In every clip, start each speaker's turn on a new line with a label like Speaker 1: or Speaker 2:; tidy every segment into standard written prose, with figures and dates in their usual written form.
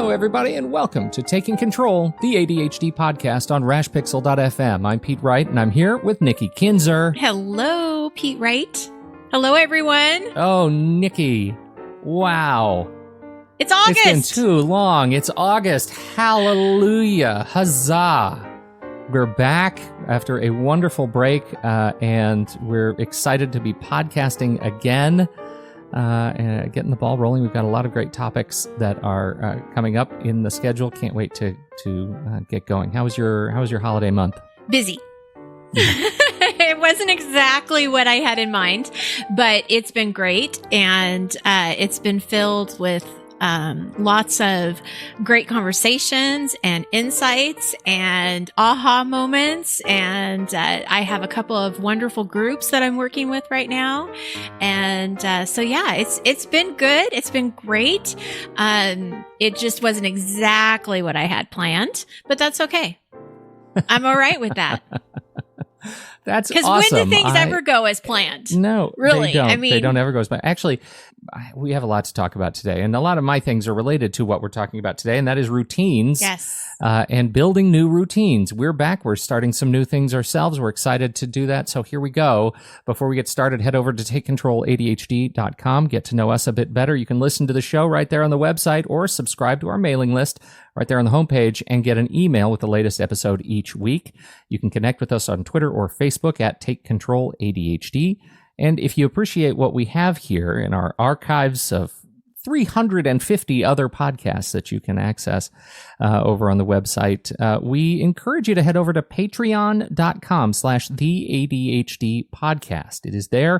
Speaker 1: Hello, everybody, and welcome to Taking Control, the ADHD podcast on rashpixel.fm. I'm Pete Wright, and I'm here with Nikki Kinzer.
Speaker 2: Hello, Pete Wright. Hello, everyone.
Speaker 1: Oh, Nikki. Wow.
Speaker 2: It's August.
Speaker 1: It's been too long. It's August. Hallelujah. Huzzah. We're back after a wonderful break, and we're excited to be podcasting again. And getting the ball rolling. We've got a lot of great topics that are coming up in the schedule. Can't wait to get going. How was your holiday month?
Speaker 2: Busy. It wasn't exactly what I had in mind, but it's been great, and it's been filled with lots of great conversations and insights and aha moments. And I have a couple of wonderful groups that I'm working with right now. And so, yeah, it's been good. It's been great. It just wasn't exactly what I had planned, but that's okay. I'm all right with that.
Speaker 1: That's
Speaker 2: awesome. Because when do things ever go as planned?
Speaker 1: No,
Speaker 2: really.
Speaker 1: They don't.
Speaker 2: I mean,
Speaker 1: they don't ever go as planned. Actually, we have a lot to talk about today, and a lot of my things are related to what we're talking about today, and that is routines.
Speaker 2: Yes.
Speaker 1: And building new routines. We're back. We're starting some new things ourselves. We're excited to do that. So here we go. Before we get started, head over to takecontroladhd.com. Get to know us a bit better. You can listen to the show right there on the website or subscribe to our mailing list right there on the homepage and get an email with the latest episode each week. You can connect with us on Twitter or Facebook at TakeControlADHD. And if you appreciate what we have here in our archives of 350 other podcasts that you can access over on the website, we encourage you to head over to patreon.com/the ADHD podcast. It is there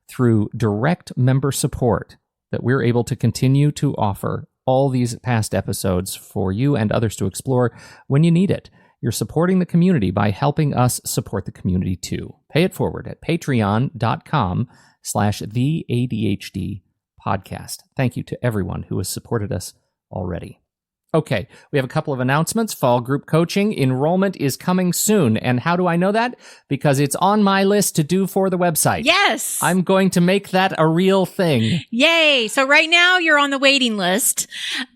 Speaker 1: through direct member support that we're able to continue to offer all these past episodes for you and others to explore when you need it. You're supporting the community by helping us support the community too. Pay it forward at patreon.com/the ADHD podcast. Thank you to everyone who has supported us already. Okay, we have a couple of announcements. Fall group coaching enrollment is coming soon. And how do I know that? Because it's on my list to do for the website.
Speaker 2: Yes.
Speaker 1: I'm going to make that a real thing.
Speaker 2: Yay. So right now you're on the waiting list.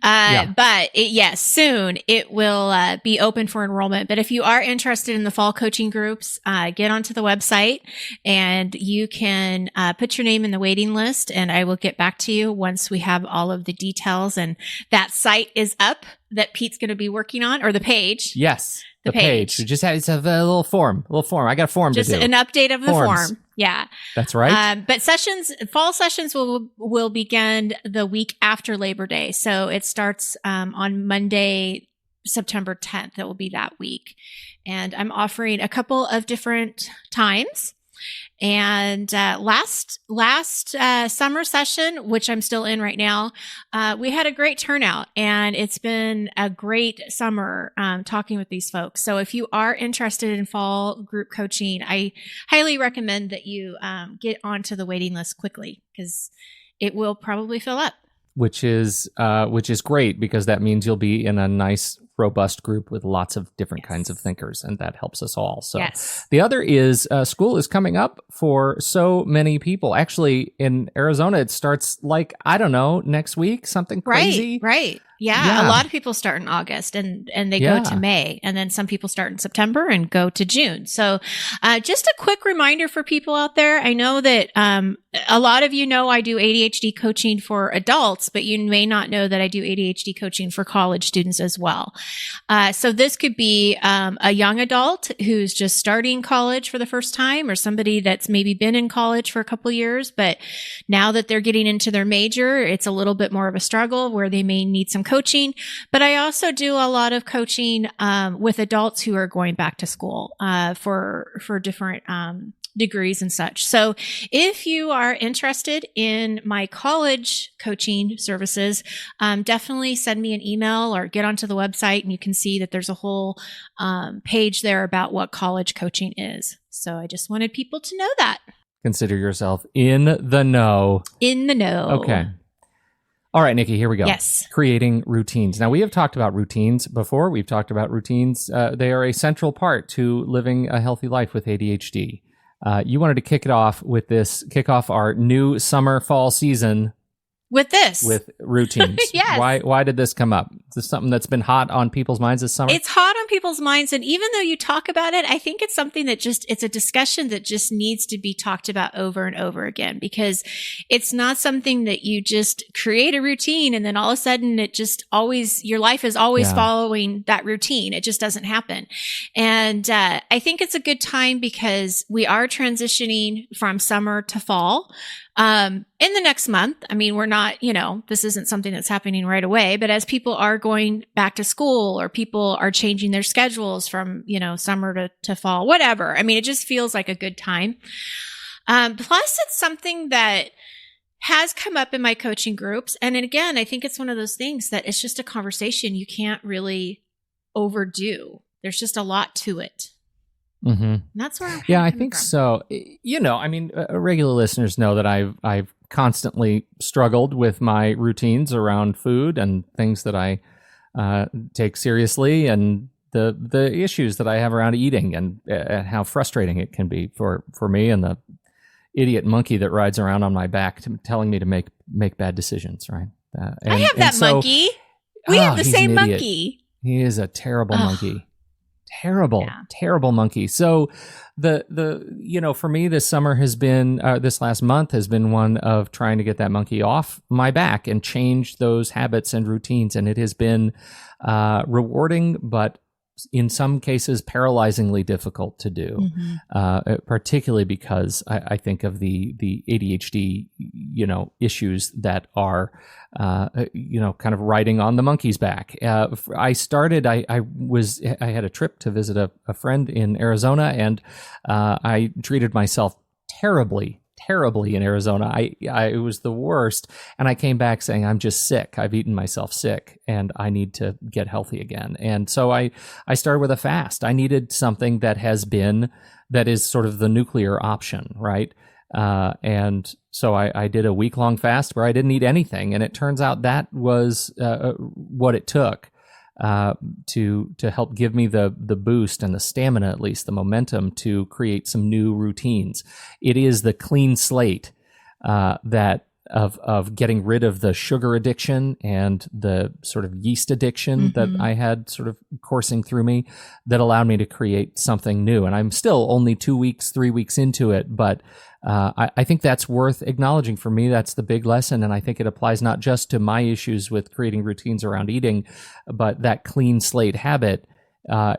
Speaker 2: But yes, soon it will be open for enrollment. But if you are interested in the fall coaching groups, get onto the website and you can put your name in the waiting list, and I will get back to you once we have all of the details and that site is up that Pete's going to be working on, or the page.
Speaker 1: Yes, the page. We just had it's a little form. I got a form
Speaker 2: just
Speaker 1: to do.
Speaker 2: An update of the form. Yeah,
Speaker 1: that's right.
Speaker 2: But fall sessions will begin the week after Labor Day, so it starts on Monday, September 10th. It will be that week, and I'm offering a couple of different times. And last summer session, which I'm still in right now, we had a great turnout, and it's been a great summer talking with these folks. So if you are interested in fall group coaching, I highly recommend that you get onto the waiting list quickly, because it will probably fill up. Which is
Speaker 1: great, because that means you'll be in a nice, robust group with lots of different kinds of thinkers, and that helps us all. So the other is school is coming up for so many people. Actually, in Arizona, it starts next week, something crazy.
Speaker 2: Right. Yeah, a lot of people start in August and they go to May, and then some people start in September and go to June. So just a quick reminder for people out there. I know that a lot of you know I do ADHD coaching for adults, but you may not know that I do ADHD coaching for college students as well. So this could be a young adult who's just starting college for the first time, or somebody that's maybe been in college for a couple of years, but now that they're getting into their major, it's a little bit more of a struggle where they may need some coaching. But I also do a lot of coaching with adults who are going back to school for different degrees and such. So if you are interested in my college coaching services, definitely send me an email or get onto the website, and you can see that there's a whole page there about what college coaching is. So I just wanted people to know that.
Speaker 1: Consider yourself in the know.
Speaker 2: In the know.
Speaker 1: Okay. All right, Nikki, here we go.
Speaker 2: Yes.
Speaker 1: Creating routines. Now, we have talked about routines before. We've talked about routines. They are a central part to living a healthy life with ADHD. You wanted to kick off our new summer fall season
Speaker 2: with routines.
Speaker 1: Yes. Why did this come up? this something that's been hot on people's minds this summer?
Speaker 2: It's hot on people's minds. And even though you talk about it, I think it's something that it's a discussion that just needs to be talked about over and over again, because it's not something that you just create a routine and then all of a sudden your life is always following that routine. It just doesn't happen. And I think it's a good time because we are transitioning from summer to fall. In the next month, I mean, we're not, this isn't something that's happening right away, but as people are going back to school or people are changing their schedules from, summer to fall, whatever. I mean, it just feels like a good time. Plus it's something that has come up in my coaching groups. And then again, I think it's one of those things that it's just a conversation you can't really overdo. There's just a lot to it.
Speaker 1: Mm-hmm.
Speaker 2: That's where
Speaker 1: I think from. So. I mean, regular listeners know that I've constantly struggled with my routines around food and things that I take seriously, and the issues that I have around eating, and how frustrating it can be for me and the idiot monkey that rides around on my back telling me to make bad decisions. Right?
Speaker 2: I have that monkey. We have the same monkey.
Speaker 1: He is a terrible monkey. Terrible monkey. So for me, this summer has been, this last month has been one of trying to get that monkey off my back and change those habits and routines. And it has been rewarding, but in some cases paralyzingly difficult to do, particularly because I think of the ADHD, issues that are, kind of riding on the monkey's back. I had a trip to visit a friend in Arizona, and I treated myself terribly in Arizona. It was the worst. And I came back saying, I'm just sick. I've eaten myself sick and I need to get healthy again. And so I started with a fast. I needed something that is sort of the nuclear option, right? And so I did a week-long fast where I didn't eat anything. And it turns out that was what it took to help give me the boost and the stamina, at least the momentum, to create some new routines. It is the clean slate that of getting rid of the sugar addiction and the sort of yeast addiction that I had sort of coursing through me that allowed me to create something new. And I'm still only 3 weeks into it, but I think that's worth acknowledging. For me, that's the big lesson. And I think it applies not just to my issues with creating routines around eating, but that clean slate habit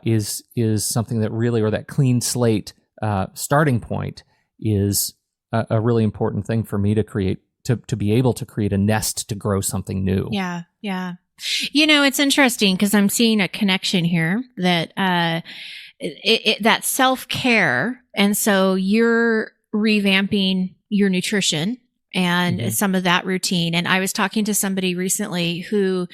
Speaker 1: is something that really, or that clean slate starting point is a really important thing for me to create, to be able to create a nest to grow something new.
Speaker 2: Yeah. Yeah. It's interesting because I'm seeing a connection here that, that self-care. And so you're revamping your nutrition and some of that routine. And I was talking to somebody recently who,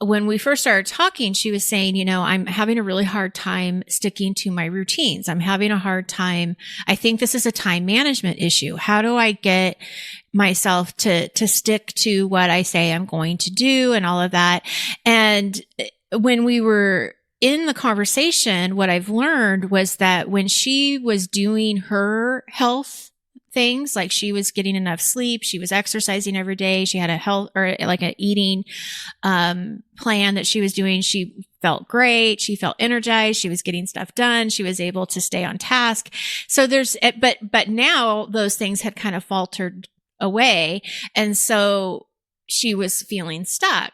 Speaker 2: when we first started talking, she was saying, I'm having a really hard time sticking to my routines. I'm having a hard time. I think this is a time management issue. How do I get myself to stick to what I say I'm going to do and all of that? And when we were in the conversation, what I've learned was that when she was doing her health things, like she was getting enough sleep, she was exercising every day, she had a health or like an eating plan that she was doing, she felt great, she felt energized, she was getting stuff done, she was able to stay on task. So but now those things had kind of faltered away, and so she was feeling stuck.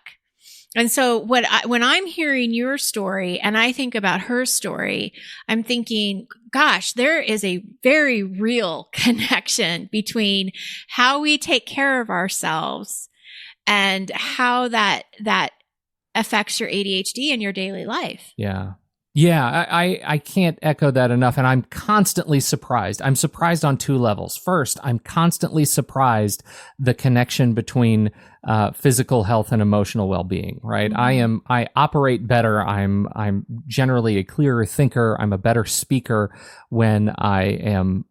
Speaker 2: And so when I'm hearing your story and I think about her story, I'm thinking, gosh, there is a very real connection between how we take care of ourselves and how that affects your ADHD in your daily life.
Speaker 1: Yeah. Yeah, I can't echo that enough. And I'm constantly surprised. I'm surprised on two levels. First, I'm constantly surprised the connection between physical health and emotional well-being, right? I operate better. I'm generally a clearer thinker. I'm a better speaker when I'm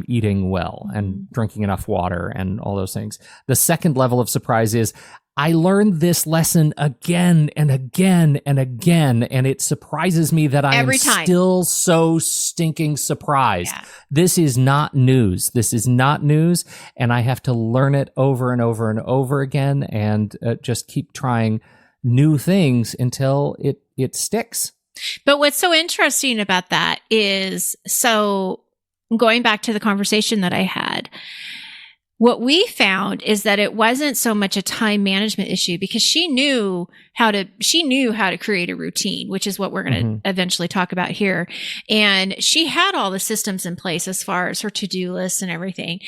Speaker 1: eating well and drinking enough water and all those things. The second level of surprise is I learned this lesson again and again and again, and it surprises me that I am still so stinking surprised. Yeah. This is not news. And I have to learn it over and over and over again, and just keep trying new things until it sticks.
Speaker 2: But what's so interesting about that is, so going back to the conversation that I had, what we found is that it wasn't so much a time management issue, because she knew how to create a routine, which is what we're going to eventually talk about here. And she had all the systems in place as far as her to-do list and everything.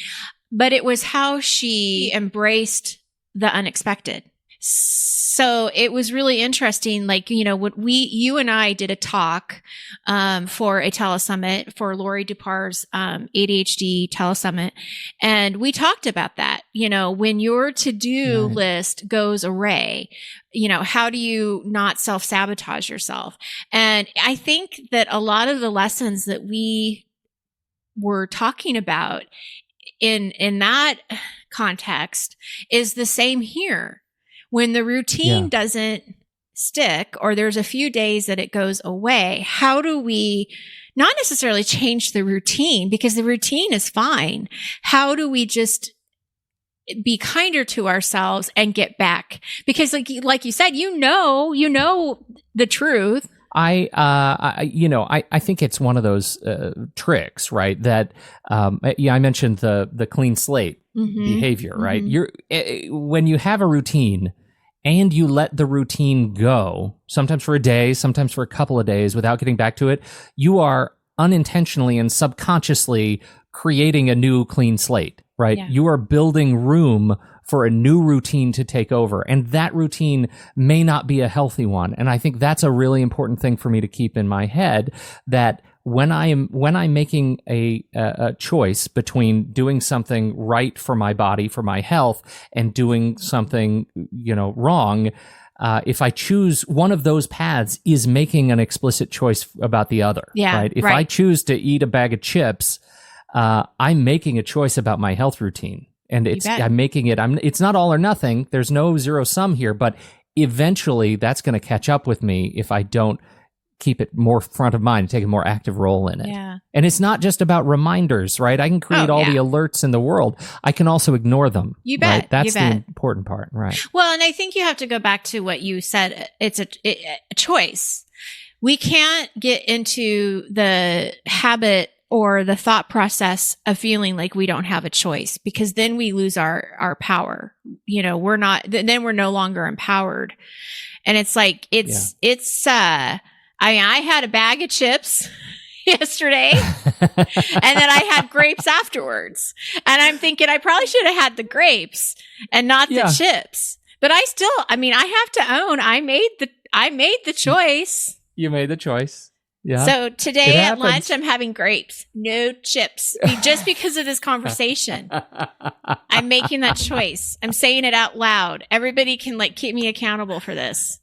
Speaker 2: But it was how she embraced the unexpected. So it was really interesting. Like, when you and I did a talk, for a telesummit for Lori Dupar's, ADHD telesummit. And we talked about that, when your to-do list goes awry, how do you not self-sabotage yourself? And I think that a lot of the lessons that we were talking about in that context is the same here. When the routine doesn't stick, or there's a few days that it goes away, how do we not necessarily change the routine, because the routine is fine? How do we just be kinder to ourselves and get back? Because like you said, you know the truth. I think it's one of those tricks, right? That I mentioned the clean slate behavior, right? When you have a routine and you let the routine go, sometimes for a day, sometimes for a couple of days without getting back to it, you are unintentionally and subconsciously creating a new clean slate, right? Yeah. You are building room for a new routine to take over. And that routine may not be a healthy one. And I think that's a really important thing for me to keep in my head, that when I'm making a choice between doing something right for my body, for my health, and doing something, wrong, if I choose one of those paths, is making an explicit choice about the other. Yeah, right. If I choose to eat a bag of chips, I'm making a choice about my health routine. And I'm making it, it's not all or nothing. There's no zero sum here, but eventually that's going to catch up with me if I don't keep it more front of mind and take a more active role in it. Yeah. And it's not just about reminders, right? I can create the alerts in the world. I can also ignore them. You bet. Right? That's the important part, right? Well, and I think you have to go back to what you said. It's a choice. We can't get into the habit or the thought process of feeling like we don't have a choice, because then we lose our power. Then we're no longer empowered. And it's like, I had a bag of chips yesterday and then I had grapes afterwards. And I'm thinking I probably should have had the grapes and not the chips. But I have to own, I made the choice.
Speaker 1: You made the choice. Yeah.
Speaker 2: So today at lunch, I'm having grapes, no chips, just because of this conversation. I'm making that choice. I'm saying it out loud. Everybody can keep me accountable for this.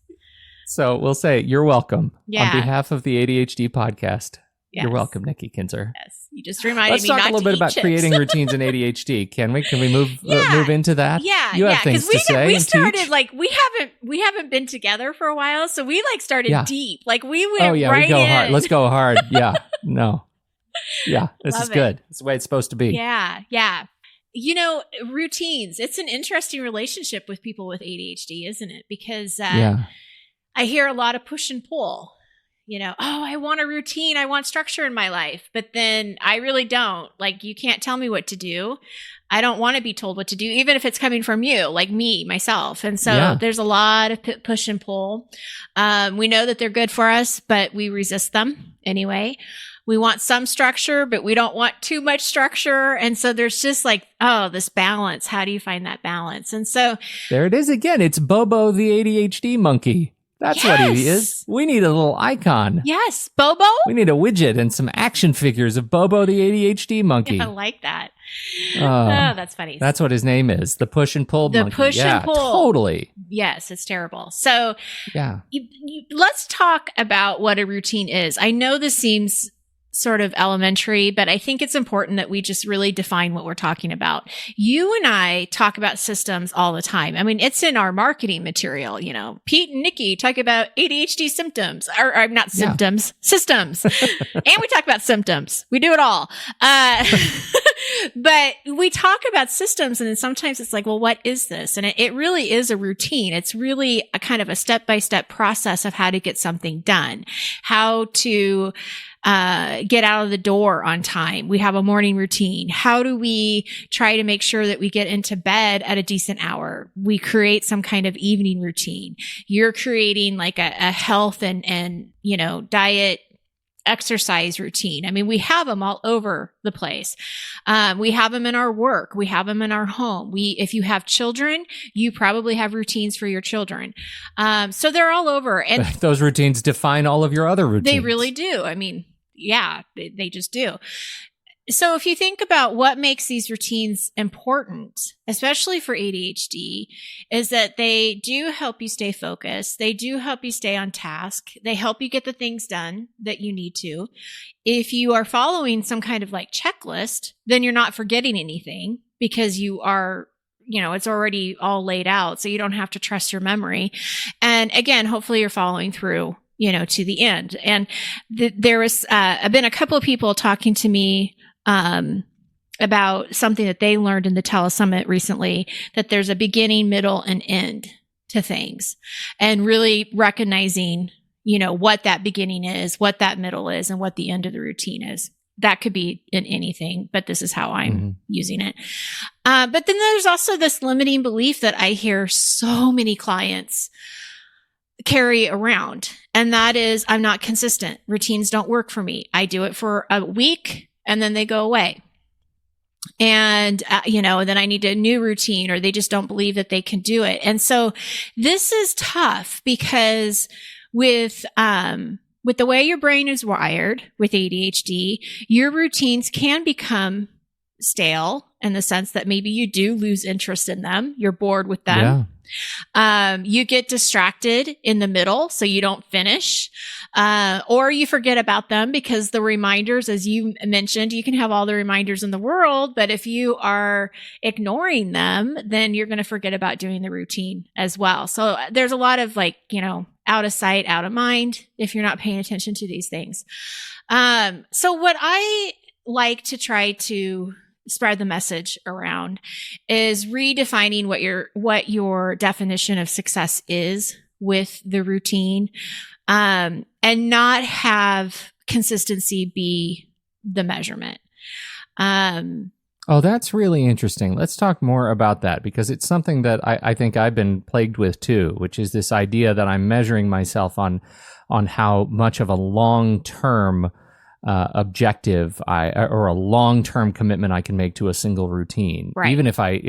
Speaker 1: So we'll say you're welcome on behalf of the ADHD podcast. Yes. You're welcome, Nikki Kinzer.
Speaker 2: Yes, you just reminded me not to eat chips.
Speaker 1: Let's talk a little bit about creating routines in ADHD. Can we? Can we move into that?
Speaker 2: Yeah,
Speaker 1: you have things to say.
Speaker 2: We started we haven't been together for a while, so we started deep. We went
Speaker 1: we go hard. Let's go hard. Yeah, no, yeah, this is good. It's the way it's supposed to be.
Speaker 2: Yeah, yeah. Routines. It's an interesting relationship with people with ADHD, isn't it? Because I hear a lot of push and pull. I want a routine. I want structure in my life, but then I really don't. You can't tell me what to do. I don't want to be told what to do, even if it's coming from you, myself. And so there's a lot of push and pull. We know that they're good for us, but we resist them anyway. We want some structure, but we don't want too much structure. And so there's just this balance. How do you find that balance? And so
Speaker 1: there it is again. It's Bobo, the ADHD monkey. That's what he is. We need a little icon.
Speaker 2: Yes. Bobo?
Speaker 1: We need a widget and some action figures of Bobo the ADHD monkey.
Speaker 2: I like that. That's funny.
Speaker 1: That's what his name is. The push and pull monkey.
Speaker 2: The push and pull.
Speaker 1: Totally.
Speaker 2: Yes, it's terrible. So let's talk about what a routine is. I know this seems sort of elementary, but I think it's important that we just really define what we're talking about. You and I talk about systems all the time. I mean, it's in our marketing material, Pete and Nikki talk about ADHD symptoms, or not symptoms, systems. And we talk about symptoms. We do it all. But we talk about systems, and then sometimes it's like, well, what is this? And it really is a routine. It's really a kind of a step-by-step process of how to get something done, how to get out of the door on time. We have a morning routine. How do we try to make sure that we get into bed at a decent hour? We create some kind of evening routine. You're creating like a health and, you know, diet, exercise routine. I mean, we have them all over the place. We have them in our work. We have them in our home. If you have children, you probably have routines for your children. So they're all over. And
Speaker 1: those routines define all of your other routines.
Speaker 2: They really do. I mean, yeah, they just do. So if you think about what makes these routines important, especially for ADHD, is that they do help you stay focused. They do help you stay on task. They help you get the things done that you need to. If you are following some kind of like checklist, then you're not forgetting anything because you are, you know, it's already all laid out. So you don't have to trust your memory. And again, hopefully you're following through, you know, to the end. And there was been a couple of people talking to me about something that they learned in the telesummit recently, that there's a beginning, middle, and end to things, and really recognizing, you know, what that beginning is, what that middle is, and what the end of the routine is. That could be in anything, but this is how I'm using it. But then there's also this limiting belief that I hear so many clients carry around, and that is, I'm not consistent. Routines don't work for me. I do it for a week and then they go away. And, you know, then I need a new routine, or they just don't believe that they can do it. And so this is tough because with the way your brain is wired with ADHD, your routines can become stale in the sense that maybe you do lose interest in them. You're bored with them. Yeah. You get distracted in the middle, so you don't finish, or you forget about them because the reminders, as you mentioned, you can have all the reminders in the world, but if you are ignoring them, then you're going to forget about doing the routine as well. So there's a lot of like, you know, out of sight, out of mind if you're not paying attention to these things. So what I like to try to spread the message around is redefining what your definition of success is with the routine, and not have consistency be the measurement.
Speaker 1: Oh, that's really interesting. Let's talk more about that, because it's something that I think I've been plagued with too, which is this idea that I'm measuring myself on how much of a long-term objective or a long-term commitment I can make to a single routine. Right. Even if I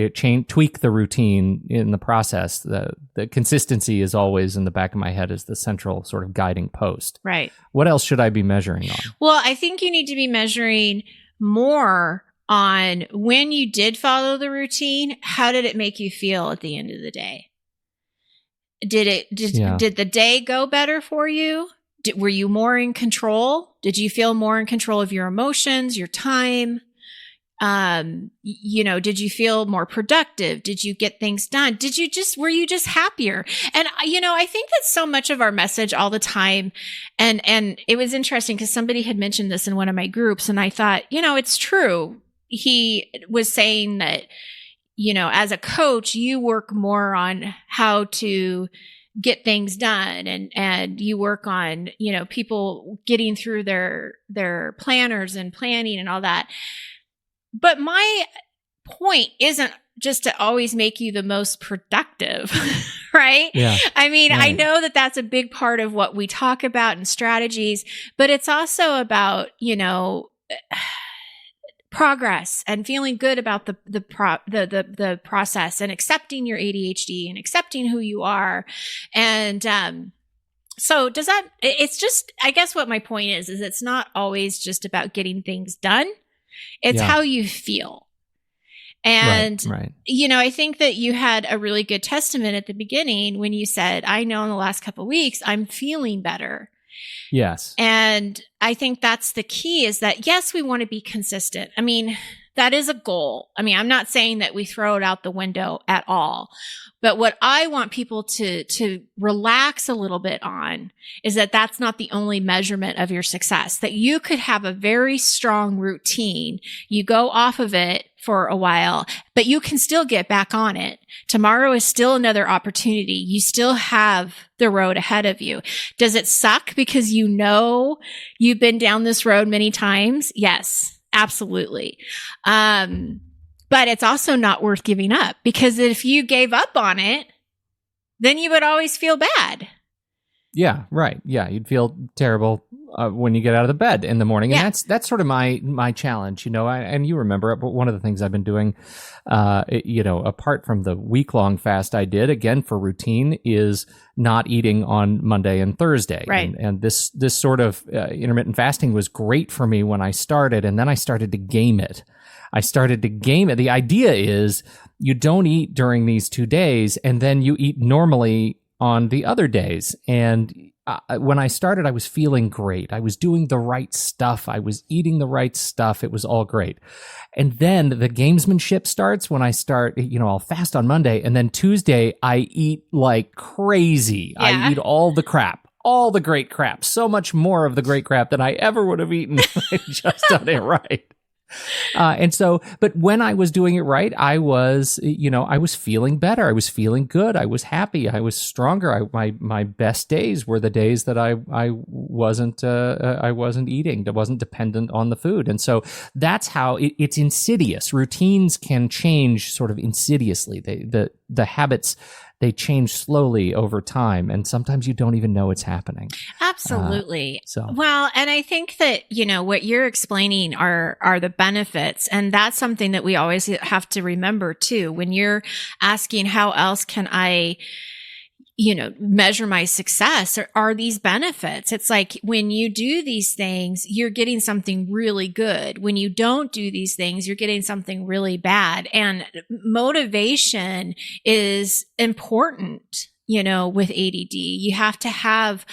Speaker 1: tweak the routine in the process, the consistency is always in the back of my head as the central sort of guiding post.
Speaker 2: Right.
Speaker 1: What else should I be measuring on?
Speaker 2: Well, I think you need to be measuring more on when you did follow the routine, how did it make you feel at the end of the day? Did the day go better for you? Were you more in control? Did you feel more in control of your emotions, your time? You know, did you feel more productive? Did you get things done? Were you just happier? And, you know, I think that so much of our message all the time, and it was interesting because somebody had mentioned this in one of my groups, and I thought, you know, it's true. He was saying that, you know, as a coach, you work more on how to get things done, and you work on, you know, people getting through their planners and planning and all that. But my point isn't just to always make you the most productive, right? Yeah. I mean, right. I know that that's a big part of what we talk about in strategies, but it's also about, you know, progress and feeling good about the process, and accepting your ADHD and accepting who you are. And so it's just, I guess what my point is it's not always just about getting things done. It's how you feel. And, right. You know, I think that you had a really good testament at the beginning when you said, I know in the last couple of weeks, I'm feeling better.
Speaker 1: Yes.
Speaker 2: And I think that's the key, is that, yes, we want to be consistent. I mean, that is a goal. I mean, I'm not saying that we throw it out the window at all, but what I want people to relax a little bit on is that that's not the only measurement of your success, that you could have a very strong routine. You go off of it for a while, but you can still get back on it. Tomorrow is still another opportunity. You still have the road ahead of you. Does it suck because you know you've been down this road many times? Yes. Absolutely. But it's also not worth giving up, because if you gave up on it, then you would always feel bad.
Speaker 1: Yeah, right. Yeah, you'd feel terrible when you get out of the bed in the morning. And that's sort of my challenge, and you remember it, but one of the things I've been doing, apart from the week-long fast I did, again, for routine, is not eating on Monday and Thursday.
Speaker 2: Right.
Speaker 1: And this sort of intermittent fasting was great for me when I started, and then I started to game it. The idea is you don't eat during these 2 days, and then you eat normally on the other days. And when I started, I was feeling great. I was doing the right stuff. I was eating the right stuff. It was all great. And then the gamesmanship starts when I start, I'll fast on Monday, and then Tuesday I eat like crazy. Yeah. I eat all the crap. All the great crap. So much more of the great crap than I ever would have eaten if I just done it right. But when I was doing it right, I was feeling better. I was feeling good. I was happy. I was stronger. My best days were the days that I wasn't eating. I wasn't dependent on the food. And so that's how it's insidious. Routines can change sort of insidiously. The habits, they change slowly over time, and sometimes you don't even know it's happening.
Speaker 2: Absolutely. Well, and I think that, what you're explaining are the benefits. And that's something that we always have to remember too. When you're asking, how else can I, measure my success, are these benefits? It's like when you do these things, you're getting something really good. When you don't do these things, you're getting something really bad. And motivation is important, with ADD. You have to have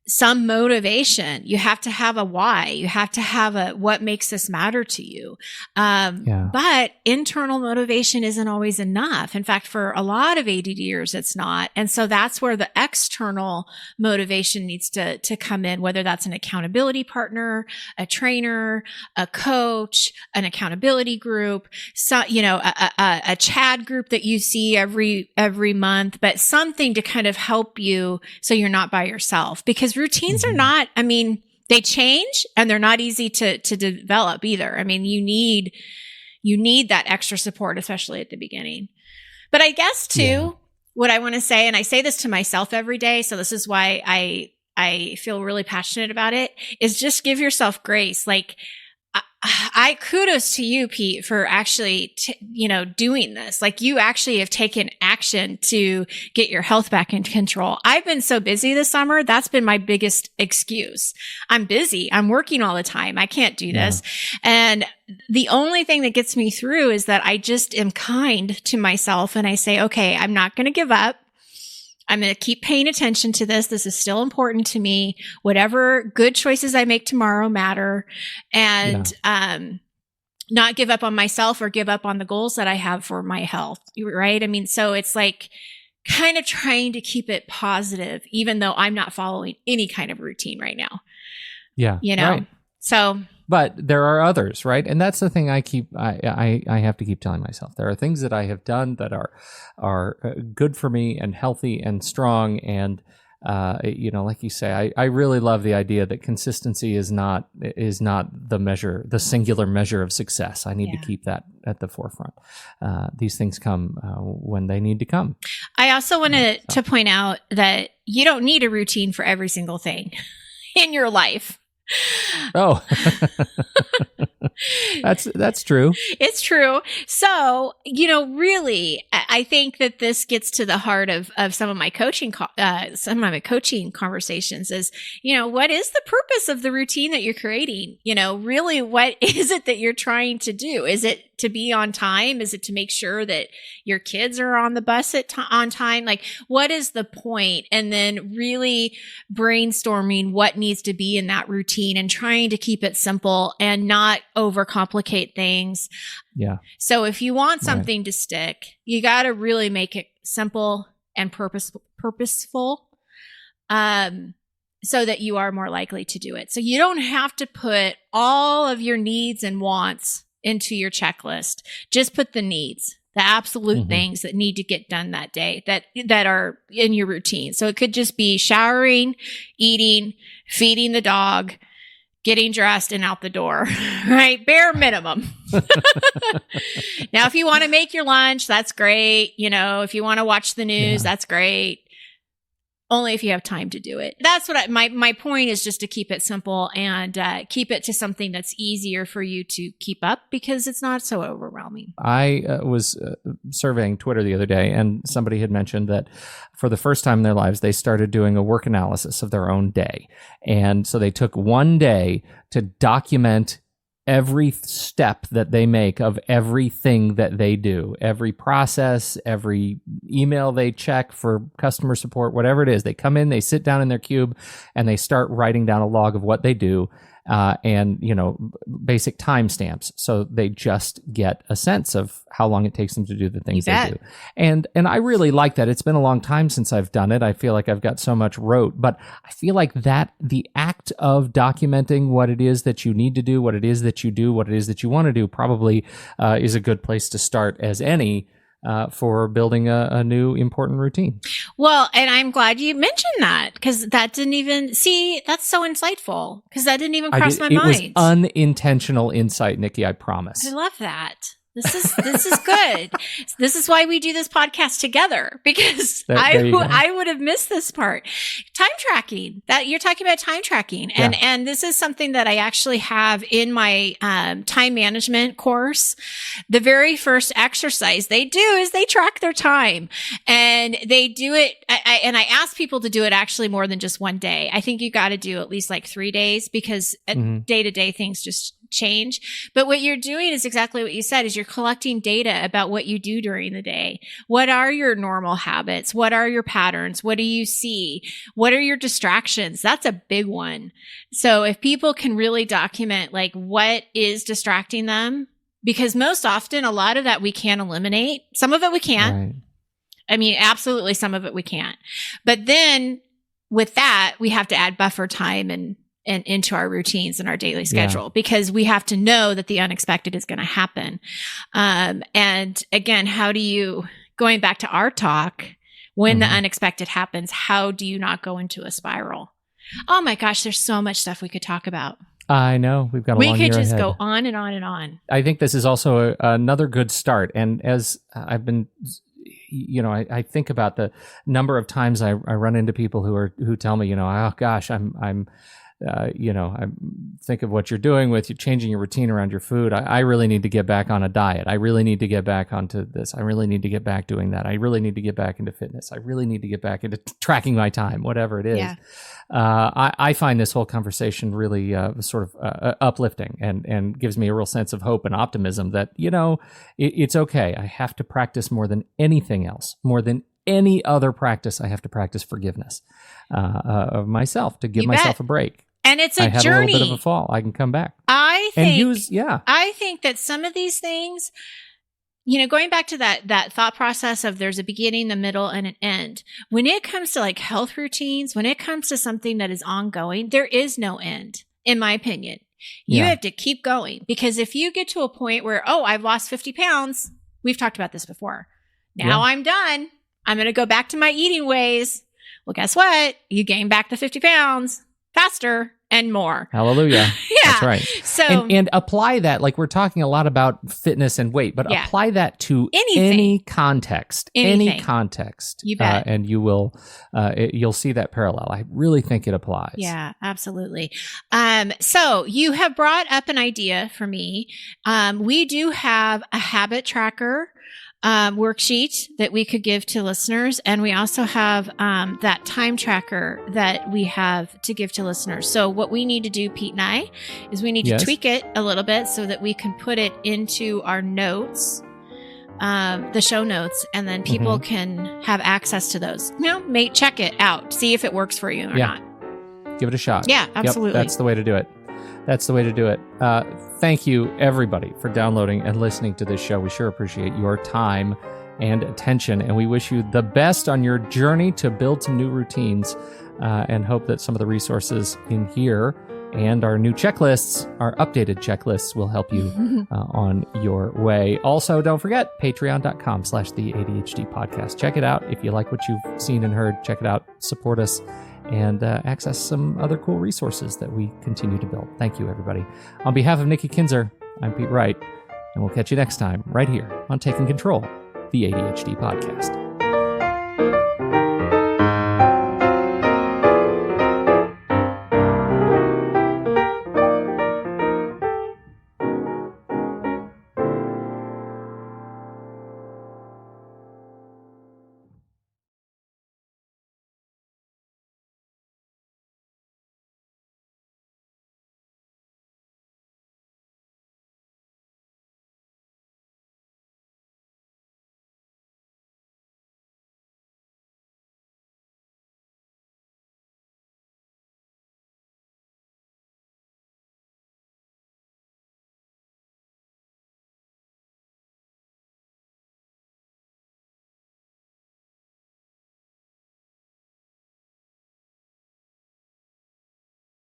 Speaker 2: some motivation. You have to have a why. You have to have what makes this matter to you. But internal motivation isn't always enough. In fact, for a lot of ADDers, it's not. And so that's where the external motivation needs to come in, whether that's an accountability partner, a trainer, a coach, an accountability group, a chat group that you see every month, but something to kind of help you so you're not by yourself. Because routines are not, they change and they're not easy to develop either. You need that extra support, especially at the beginning. But I guess too, what I want to say, and I say this to myself every day, so this is why I feel really passionate about it, is just give yourself grace. Like, I kudos to you, Pete, for actually, doing this. Like, you actually have taken action to get your health back in control. I've been so busy this summer. That's been my biggest excuse. I'm busy. I'm working all the time. I can't do this. And the only thing that gets me through is that I just am kind to myself and I say, okay, I'm not going to give up. I'm going to keep paying attention to this. This is still important to me. Whatever good choices I make tomorrow matter. And not give up on myself or give up on the goals that I have for my health. Right? So it's like kind of trying to keep it positive, even though I'm not following any kind of routine right now.
Speaker 1: Yeah. Right.
Speaker 2: So.
Speaker 1: But there are others, right? And that's the thing I have to keep telling myself. There are things that I have done that are good for me and healthy and strong. And, like you say, I really love the idea that consistency is not the singular measure of success. I need to keep that at the forefront. These things come when they need to come.
Speaker 2: I also wanted to point out that you don't need a routine for every single thing in your life.
Speaker 1: Oh, that's true.
Speaker 2: It's true. So, really, I think that this gets to the heart of some of my coaching conversations is, what is the purpose of the routine that you're creating? Really, what is it that you're trying to do? Is it to be on time? Is it to make sure that your kids are on the bus on time? Like, what is the point? And then really brainstorming what needs to be in that routine and trying to keep it simple and not overcomplicate things.
Speaker 1: Yeah.
Speaker 2: So if you want something to stick, you got to really make it simple and purposeful. So that you are more likely to do it. So you don't have to put all of your needs and wants into your checklist. Just put the needs, the absolute things that need to get done that day that are in your routine. So it could just be showering, eating, feeding the dog, getting dressed and out the door, right? Bare minimum. Now, if you want to make your lunch, that's great. If you want to watch the news, that's great. Only if you have time to do it. That's what my point is, just to keep it simple and keep it to something that's easier for you to keep up, because it's not so overwhelming.
Speaker 1: I was surveying Twitter the other day, and somebody had mentioned that for the first time in their lives, they started doing a work analysis of their own day. And so they took one day to document every step that they make of everything that they do, every process, every email they check for customer support, whatever it is. They come in, they sit down in their cube, and they start writing down a log of what they do. And basic timestamps, so they just get a sense of how long it takes them to do the things they do. And I really like that. It's been a long time since I've done it. I feel like I've got so much rote, but I feel like that the act of documenting what it is that you need to do, what it is that you do, what it is that you want to do, probably is a good place to start as any. For building a new important routine.
Speaker 2: Well, and I'm glad you mentioned that, because that didn't even that's so insightful, because that didn't even cross my mind.
Speaker 1: It was unintentional insight, Nikki, I promise.
Speaker 2: I love that. This is good. This is why we do this podcast together, because I would have missed this part. Time tracking, that you're talking about time tracking. And this is something that I actually have in my time management course. The very first exercise they do is they track their time, and they do it. And I ask people to do it actually more than just one day. I think you got to do at least like 3 days, because day to day things just change. But what you're doing is exactly what you said, is you're collecting data about what you do during the day. What are your normal habits? What are your patterns? What do you see? What are your distractions? That's a big one. So if people can really document like what is distracting them, because most often a lot of that we can't eliminate. Some of it we can't. Right. I mean, absolutely some of it we can't. But then with that, we have to add buffer time and into our routines and our daily schedule, because we have to know that the unexpected is going to happen. And again, going back to our talk, when the unexpected happens, how do you not go into a spiral? Oh my gosh, there's so much stuff we could talk about.
Speaker 1: I know. We've got a long year ahead. We could just
Speaker 2: go on and on and on.
Speaker 1: I think this is also another good start. And as I've been, I think about the number of times I run into people who tell me, oh gosh, I think of what you're doing with you changing your routine around your food. I really need to get back on a diet. I really need to get back onto this. I really need to get back doing that. I really need to get back into fitness. I really need to get back into tracking my time, whatever it is. Yeah. I find this whole conversation really sort of uplifting and gives me a real sense of hope and optimism that, it's okay. I have to practice more than anything else, more than any other practice. I have to practice forgiveness of myself, to give myself a break.
Speaker 2: And it's a journey.
Speaker 1: I had a little bit of a fall. I can come back.
Speaker 2: I think that some of these things, going back to that thought process of there's a beginning, the middle, and an end. When it comes to like health routines, when it comes to something that is ongoing, there is no end, in my opinion. You have to keep going, because if you get to a point where, I've lost 50 pounds, we've talked about this before. Now I'm done. I'm going to go back to my eating ways. Well, guess what? You gain back the 50 pounds faster and more.
Speaker 1: Hallelujah. That's right.
Speaker 2: So,
Speaker 1: and apply that, like we're talking a lot about fitness and weight, but apply that to any context, any context.
Speaker 2: You bet.
Speaker 1: And you will, you'll see that parallel. I really think it applies.
Speaker 2: Yeah, absolutely. So you have brought up an idea for me. We do have a habit tracker worksheet that we could give to listeners. And we also have that time tracker that we have to give to listeners. So what we need to do, Pete and I, is we need to tweak it a little bit so that we can put it into our notes, the show notes, and then people can have access to those. Check it out. See if it works for you or not.
Speaker 1: Give it a shot.
Speaker 2: Yeah, absolutely.
Speaker 1: Yep, that's the way to do it. That's the way to do it. Thank you, everybody, for downloading and listening to this show. We sure appreciate your time and attention, and we wish you the best on your journey to build some new routines, and hope that some of the resources in here and our new checklists, our updated checklists, will help you on your way. Also, don't forget, patreon.com/the ADHD podcast. Check it out. If you like what you've seen and heard, check it out. Support us and access some other cool resources that we continue to build. Thank you, everybody. On behalf of Nikki Kinzer, I'm Pete Wright, and we'll catch you next time right here on Taking Control, the ADHD podcast.